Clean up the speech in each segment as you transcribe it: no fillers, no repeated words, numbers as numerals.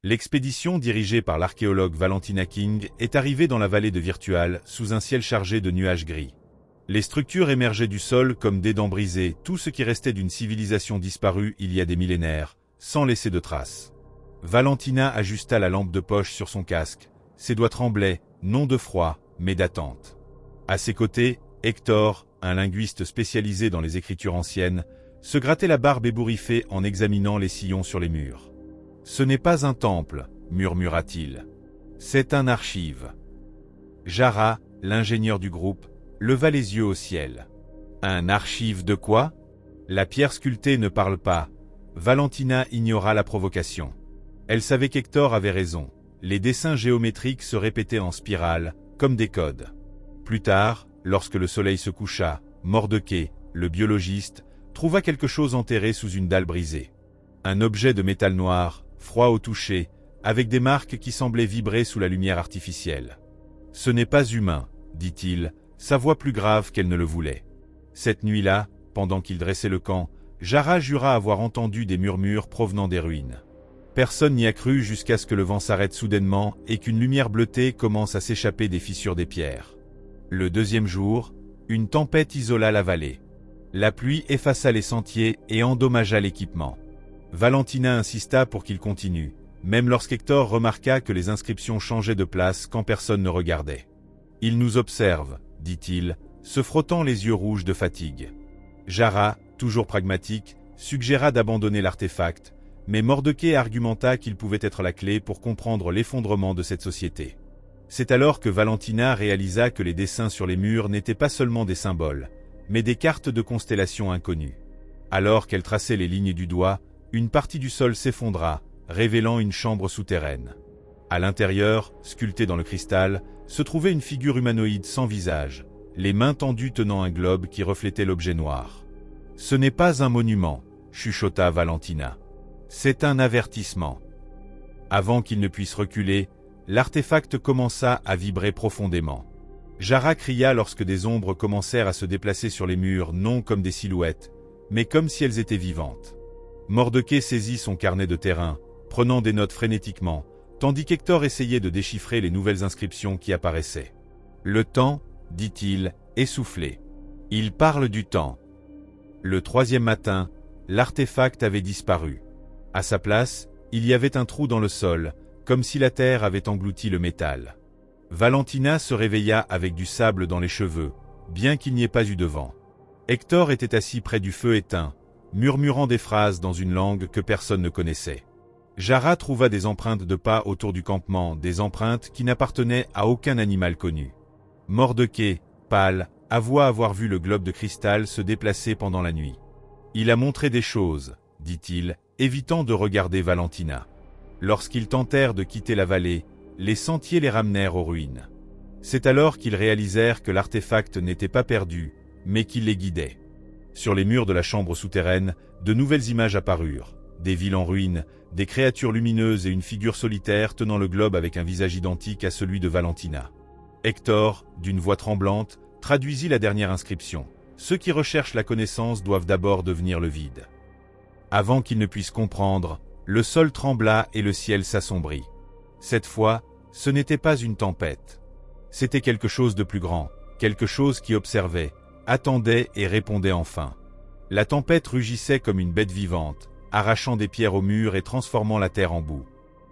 L'expédition dirigée par l'archéologue Valentina King est arrivée dans la vallée de Virtual sous un ciel chargé de nuages gris. Les structures émergeaient du sol comme des dents brisées, tout ce qui restait d'une civilisation disparue il y a des millénaires, sans laisser de traces. Valentina ajusta la lampe de poche sur son casque. Ses doigts tremblaient, non de froid, mais d'attente. À ses côtés, Hector, un linguiste spécialisé dans les écritures anciennes, se grattait la barbe ébouriffée en examinant les sillons sur les murs. « Ce n'est pas un temple, murmura-t-il. C'est un archive. » Jara, l'ingénieur du groupe, leva les yeux au ciel. « Un archive de quoi ?» La pierre sculptée ne parle pas. Valentina ignora la provocation. Elle savait qu'Hector avait raison. Les dessins géométriques se répétaient en spirale, comme des codes. Plus tard, lorsque le soleil se coucha, Mordecai, le biologiste, trouva quelque chose enterré sous une dalle brisée. Un objet de métal noir, froid au toucher, avec des marques qui semblaient vibrer sous la lumière artificielle. « Ce n'est pas humain, » dit-il, sa voix plus grave qu'elle ne le voulait. Cette nuit-là, pendant qu'il dressait le camp, Jara jura avoir entendu des murmures provenant des ruines. Personne n'y a cru jusqu'à ce que le vent s'arrête soudainement et qu'une lumière bleutée commence à s'échapper des fissures des pierres. Le deuxième jour, une tempête isola la vallée. La pluie effaça les sentiers et endommagea l'équipement. Valentina insista pour qu'il continue, même lorsqu'Hector remarqua que les inscriptions changeaient de place quand personne ne regardait. « Il nous observe, » dit-il, se frottant les yeux rouges de fatigue. Jara, toujours pragmatique, suggéra d'abandonner l'artefact, mais Mordecai argumenta qu'il pouvait être la clé pour comprendre l'effondrement de cette société. C'est alors que Valentina réalisa que les dessins sur les murs n'étaient pas seulement des symboles, mais des cartes de constellations inconnues. Alors qu'elle traçait les lignes du doigt, une partie du sol s'effondra, révélant une chambre souterraine. À l'intérieur, sculptée dans le cristal, se trouvait une figure humanoïde sans visage, les mains tendues tenant un globe qui reflétait l'objet noir. « Ce n'est pas un monument, » chuchota Valentina. « C'est un avertissement. » Avant qu'il ne puisse reculer, l'artefact commença à vibrer profondément. Jara cria lorsque des ombres commencèrent à se déplacer sur les murs, non comme des silhouettes, mais comme si elles étaient vivantes. Mordecai saisit son carnet de terrain, prenant des notes frénétiquement, tandis qu'Hector essayait de déchiffrer les nouvelles inscriptions qui apparaissaient. « Le temps, » dit-il, essoufflé. « Il parle du temps. » Le troisième matin, l'artefact avait disparu. À sa place, il y avait un trou dans le sol, comme si la terre avait englouti le métal. Valentina se réveilla avec du sable dans les cheveux, bien qu'il n'y ait pas eu de vent. Hector était assis près du feu éteint, murmurant des phrases dans une langue que personne ne connaissait. Jara trouva des empreintes de pas autour du campement, des empreintes qui n'appartenaient à aucun animal connu. Mordecai, pâle, avoua avoir vu le globe de cristal se déplacer pendant la nuit. « Il a montré des choses, » dit-il, évitant de regarder Valentina. Lorsqu'ils tentèrent de quitter la vallée, les sentiers les ramenèrent aux ruines. C'est alors qu'ils réalisèrent que l'artefact n'était pas perdu, mais qu'il les guidait. Sur les murs de la chambre souterraine, de nouvelles images apparurent. Des villes en ruine, des créatures lumineuses et une figure solitaire tenant le globe avec un visage identique à celui de Valentina. Hector, d'une voix tremblante, traduisit la dernière inscription. Ceux qui recherchent la connaissance doivent d'abord devenir le vide. Avant qu'ils ne puissent comprendre, le sol trembla et le ciel s'assombrit. Cette fois, ce n'était pas une tempête. C'était quelque chose de plus grand, quelque chose qui observait, attendait et répondait enfin. La tempête rugissait comme une bête vivante, arrachant des pierres au mur et transformant la terre en boue.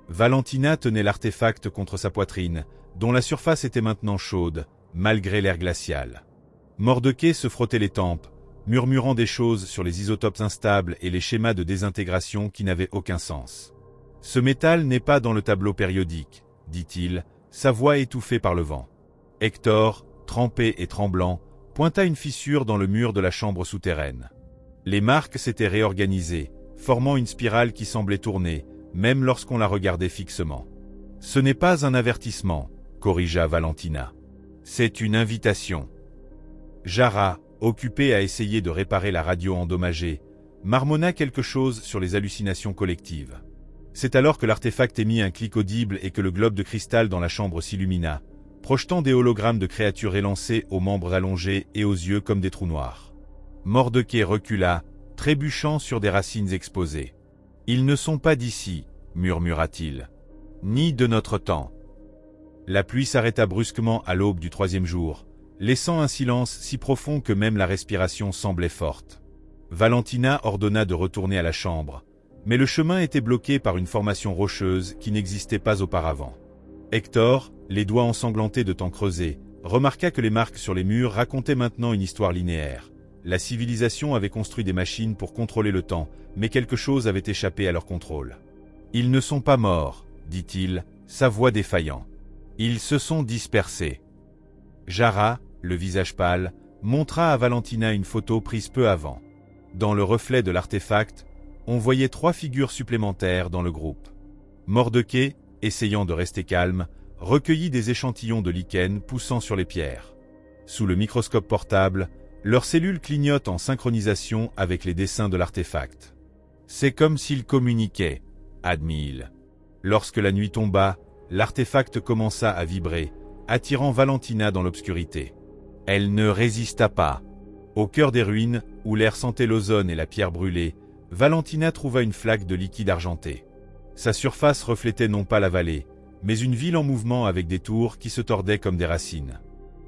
Valentina tenait l'artefact contre sa poitrine, dont la surface était maintenant chaude, malgré l'air glacial. Mordecai se frottait les tempes, murmurant des choses sur les isotopes instables et les schémas de désintégration qui n'avaient aucun sens. « Ce métal n'est pas dans le tableau périodique, » dit-il, sa voix étouffée par le vent. Hector, trempé et tremblant, pointa une fissure dans le mur de la chambre souterraine. Les marques s'étaient réorganisées, formant une spirale qui semblait tourner, même lorsqu'on la regardait fixement. « Ce n'est pas un avertissement, » corrigea Valentina. « C'est une invitation. » Jara, occupé à essayer de réparer la radio endommagée, marmonna quelque chose sur les hallucinations collectives. C'est alors que l'artefact émit un clic audible et que le globe de cristal dans la chambre s'illumina, projetant des hologrammes de créatures élancées aux membres allongés et aux yeux comme des trous noirs. Mordecai recula, trébuchant sur des racines exposées. « Ils ne sont pas d'ici, » murmura-t-il. ni de notre temps. La pluie s'arrêta brusquement à l'aube du troisième jour, laissant un silence si profond que même la respiration semblait forte. Valentina ordonna de retourner à la chambre, mais le chemin était bloqué par une formation rocheuse qui n'existait pas auparavant. Hector, les doigts ensanglantés de temps creusé, remarqua que les marques sur les murs racontaient maintenant une histoire linéaire. La civilisation avait construit des machines pour contrôler le temps, mais quelque chose avait échappé à leur contrôle. « Ils ne sont pas morts, dit-il, sa voix défaillant. Ils se sont dispersés. » Jara, le visage pâle, montra à Valentina une photo prise peu avant. Dans le reflet de l'artefact, on voyait 3 figures supplémentaires dans le groupe. Mordecai, essayant de rester calme, recueillit des échantillons de lichen poussant sur les pierres. Sous le microscope portable, leurs cellules clignotent en synchronisation avec les dessins de l'artefact. C'est comme s'ils communiquaient, admit-il. Lorsque la nuit tomba, l'artefact commença à vibrer, attirant Valentina dans l'obscurité. Elle ne résista pas. Au cœur des ruines, où l'air sentait l'ozone et la pierre brûlée, Valentina trouva une flaque de liquide argenté. Sa surface reflétait non pas la vallée, mais une ville en mouvement avec des tours qui se tordaient comme des racines.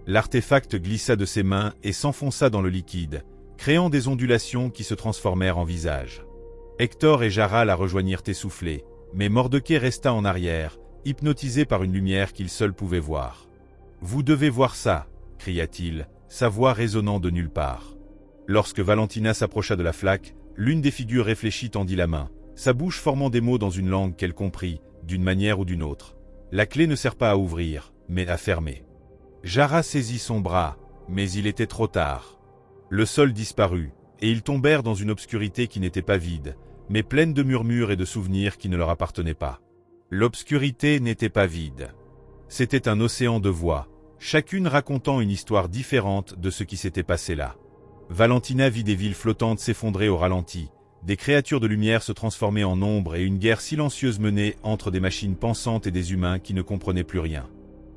L'artefact glissa de ses mains et s'enfonça dans le liquide, créant des ondulations qui se transformèrent en visages. Hector et Jara la rejoignirent essoufflés, mais Mordecai resta en arrière, hypnotisé par une lumière qu'il seul pouvait voir. « Vous devez voir ça !» cria-t-il, sa voix résonnant de nulle part. Lorsque Valentina s'approcha de la flaque, l'une des figures réfléchit tendit la main, sa bouche formant des mots dans une langue qu'elle comprit, d'une manière ou d'une autre. La clé ne sert pas à ouvrir, mais à fermer. Jara saisit son bras, mais il était trop tard. Le sol disparut, et ils tombèrent dans une obscurité qui n'était pas vide, mais pleine de murmures et de souvenirs qui ne leur appartenaient pas. L'obscurité n'était pas vide. C'était un océan de voix, chacune racontant une histoire différente de ce qui s'était passé là. Valentina vit des villes flottantes s'effondrer au ralenti, des créatures de lumière se transformer en ombre et une guerre silencieuse menée entre des machines pensantes et des humains qui ne comprenaient plus rien.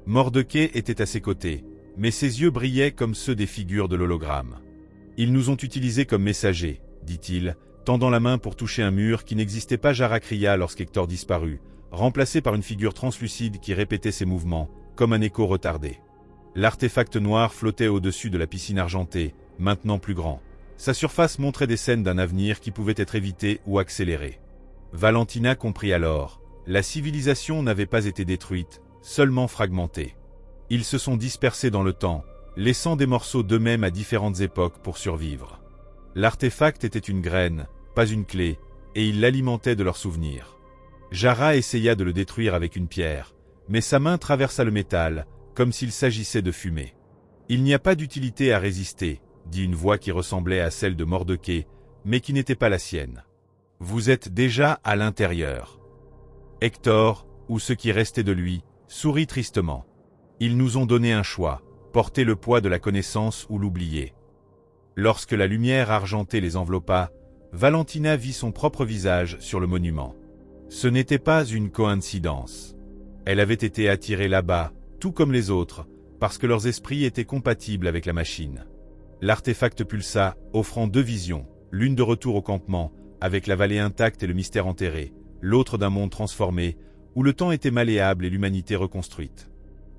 Mordecai était à ses côtés, mais ses yeux brillaient comme ceux des figures de l'hologramme. « Ils nous ont utilisés comme messagers, » dit-il, tendant la main pour toucher un mur qui n'existait pas. Jara cria lorsqu'Hector disparut, remplacé par une figure translucide qui répétait ses mouvements, comme un écho retardé. L'artefact noir flottait au-dessus de la piscine argentée, maintenant plus grand. Sa surface montrait des scènes d'un avenir qui pouvait être évité ou accéléré. Valentina comprit alors, la civilisation n'avait pas été détruite, seulement fragmentée. Ils se sont dispersés dans le temps, laissant des morceaux d'eux-mêmes à différentes époques pour survivre. L'artefact était une graine, pas une clé, et il l'alimentait de leurs souvenirs. Jara essaya de le détruire avec une pierre, mais sa main traversa le métal, comme s'il s'agissait de fumée. « Il n'y a pas d'utilité à résister », dit une voix qui ressemblait à celle de Mordecai, mais qui n'était pas la sienne. « Vous êtes déjà à l'intérieur. » Hector, ou ce qui restait de lui, sourit tristement. Ils nous ont donné un choix, porter le poids de la connaissance ou l'oublier. Lorsque la lumière argentée les enveloppa, Valentina vit son propre visage sur le monument. Ce n'était pas une coïncidence. Elle avait été attirée là-bas, tout comme les autres, parce que leurs esprits étaient compatibles avec la machine. L'artefact pulsa, offrant 2 visions, l'une de retour au campement, avec la vallée intacte et le mystère enterré, l'autre d'un monde transformé, où le temps était malléable et l'humanité reconstruite.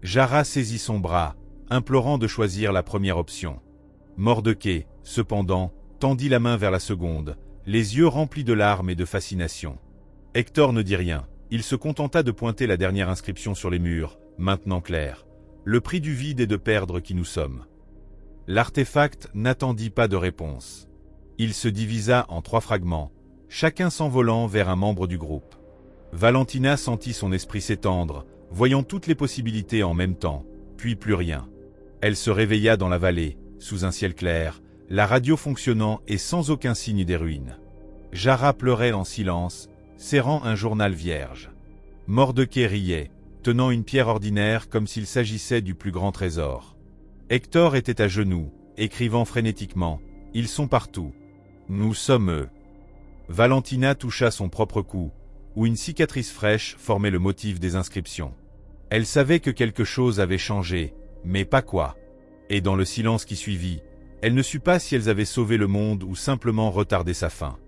Jara saisit son bras, implorant de choisir la première option. Mordecai, cependant, tendit la main vers la seconde, les yeux remplis de larmes et de fascination. Hector ne dit rien, il se contenta de pointer la dernière inscription sur les murs, maintenant claire. Le prix du vide est de perdre qui nous sommes. L'artefact n'attendit pas de réponse. Il se divisa en 3 fragments, chacun s'envolant vers un membre du groupe. Valentina sentit son esprit s'étendre, voyant toutes les possibilités en même temps, puis plus rien. Elle se réveilla dans la vallée, sous un ciel clair, la radio fonctionnant et sans aucun signe des ruines. Jara pleurait en silence, serrant un journal vierge. Mordecai riait, tenant une pierre ordinaire comme s'il s'agissait du plus grand trésor. Hector était à genoux, écrivant frénétiquement « Ils sont partout. Nous sommes eux. » Valentina toucha son propre cou, où une cicatrice fraîche formait le motif des inscriptions. Elle savait que quelque chose avait changé, mais pas quoi. Et dans le silence qui suivit, elle ne sut pas si elles avaient sauvé le monde ou simplement retardé sa fin.